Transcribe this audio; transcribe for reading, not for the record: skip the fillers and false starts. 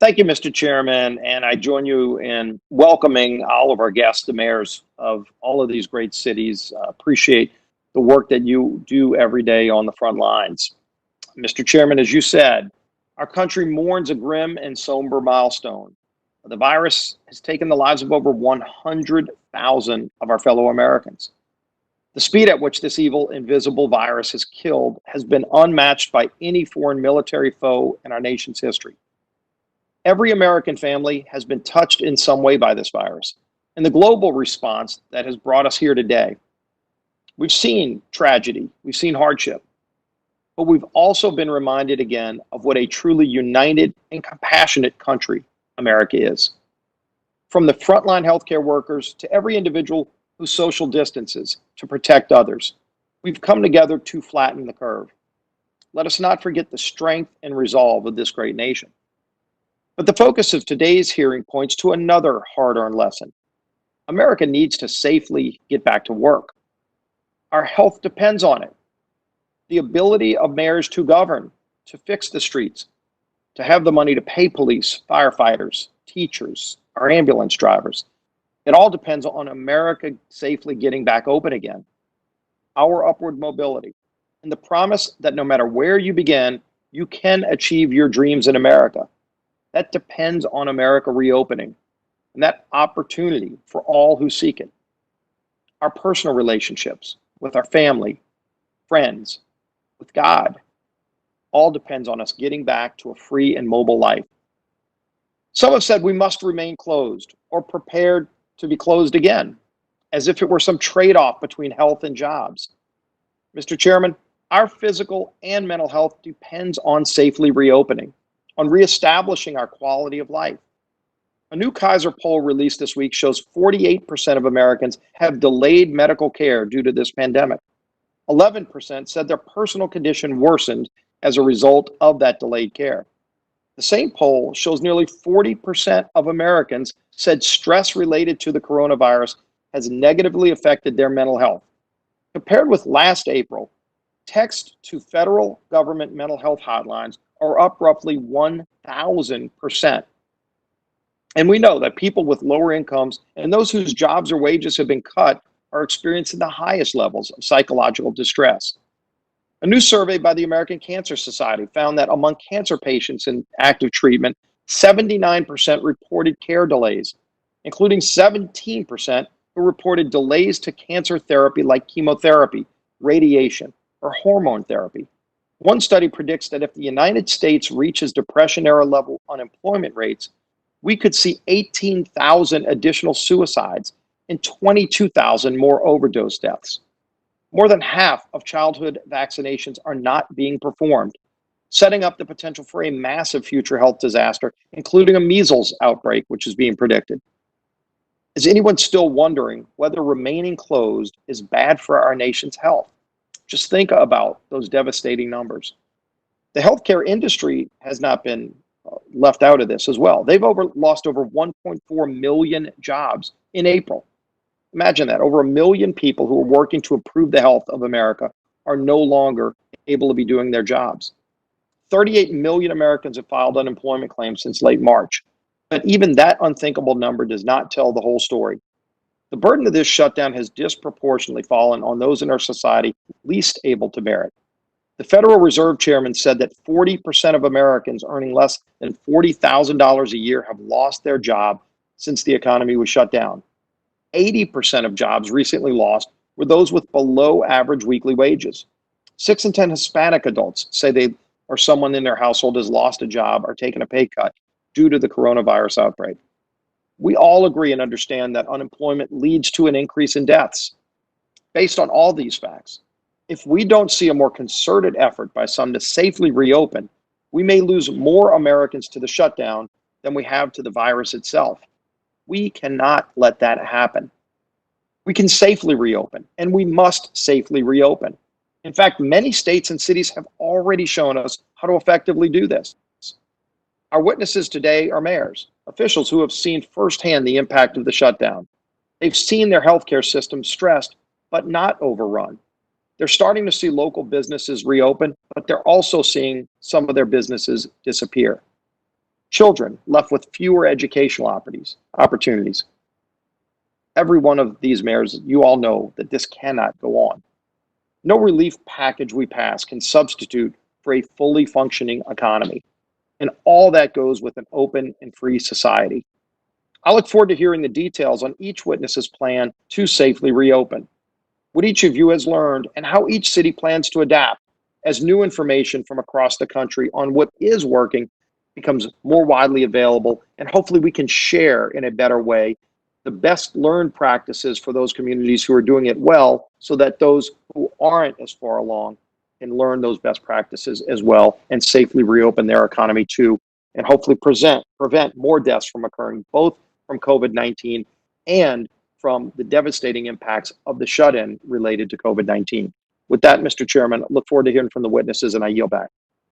Thank you, Mr. Chairman, and I join you in welcoming all of our guests, the mayors of all of these great cities. Appreciate the work that you do every day on the front lines. Mr. Chairman, as you said, our country mourns a grim and somber milestone. The virus has taken the lives of over 100,000 of our fellow Americans. The speed at which this evil, invisible virus has killed has been unmatched by any foreign military foe in our nation's history. Every American family has been touched in some way by this virus and the global response that has brought us here today. We've seen tragedy, we've seen hardship, but we've also been reminded again of what a truly united and compassionate country America is. From the frontline healthcare workers to every individual who social distances to protect others, we've come together to flatten the curve. Let us not forget the strength and resolve of this great nation. But the focus of today's hearing points to another hard-earned lesson. America needs to safely get back to work. Our health depends on it. The ability of mayors to govern, to fix the streets, to have the money to pay police, firefighters, teachers, our ambulance drivers. It all depends on America safely getting back open again. Our upward mobility and the promise that no matter where you begin, you can achieve your dreams in America. That depends on America reopening and that opportunity for all who seek it. Our personal relationships with our family, friends, with God, all depends on us getting back to a free and mobile life. Some have said we must remain closed or prepared to be closed again, as if it were some trade-off between health and jobs. Mr. Chairman, our physical and mental health depends on safely reopening, on reestablishing our quality of life. A new Kaiser poll released this week shows 48% of Americans have delayed medical care due to this pandemic. 11% said their personal condition worsened as a result of that delayed care. The same poll shows nearly 40% of Americans said stress related to the coronavirus has negatively affected their mental health. Compared with last April, text to federal government mental health hotlines are up roughly 1,000%. And we know that people with lower incomes and those whose jobs or wages have been cut are experiencing the highest levels of psychological distress. A new survey by the American Cancer Society found that among cancer patients in active treatment, 79% reported care delays, including 17% who reported delays to cancer therapy like chemotherapy, radiation, or hormone therapy. One study predicts that if the United States reaches Depression-era level unemployment rates, we could see 18,000 additional suicides and 22,000 more overdose deaths. More than half of childhood vaccinations are not being performed, setting up the potential for a massive future health disaster, including a measles outbreak, which is being predicted. Is anyone still wondering whether remaining closed is bad for our nation's health? Just think about those devastating numbers. The healthcare industry has not been left out of this as well. They've lost over 1.4 million jobs in April. Imagine that. Over 1 million people who are working to improve the health of America are no longer able to be doing their jobs. 38 million Americans have filed unemployment claims since late March. But even that unthinkable number does not tell the whole story. The burden of this shutdown has disproportionately fallen on those in our society least able to bear it. The Federal Reserve Chairman said that 40% of Americans earning less than $40,000 a year have lost their job since the economy was shut down. 80% of jobs recently lost were those with below average weekly wages. 6 in 10 Hispanic adults say they or someone in their household has lost a job or taken a pay cut due to the coronavirus outbreak. We all agree and understand that unemployment leads to an increase in deaths. Based on all these facts, if we don't see a more concerted effort by some to safely reopen, we may lose more Americans to the shutdown than we have to the virus itself. We cannot let that happen. We can safely reopen, and we must safely reopen. In fact, many states and cities have already shown us how to effectively do this. Our witnesses today are mayors, officials who have seen firsthand the impact of the shutdown. They've seen their healthcare system stressed, but not overrun. They're starting to see local businesses reopen, but they're also seeing some of their businesses disappear. children left with fewer educational opportunities. Every one of these mayors, you all know that this cannot go on. No relief package we pass can substitute for a fully functioning economy. And all that goes with an open and free society. I look forward to hearing the details on each witness's plan to safely reopen, what each of you has learned, and how each city plans to adapt as new information from across the country on what is working becomes more widely available, and hopefully we can share in a better way the best learned practices for those communities who are doing it well, so that those who aren't as far along can learn those best practices as well and safely reopen their economy too, and hopefully prevent more deaths from occurring, both from COVID-19 and from the devastating impacts of the shut-in related to COVID-19. With that, Mr. Chairman, I look forward to hearing from the witnesses, and I yield back.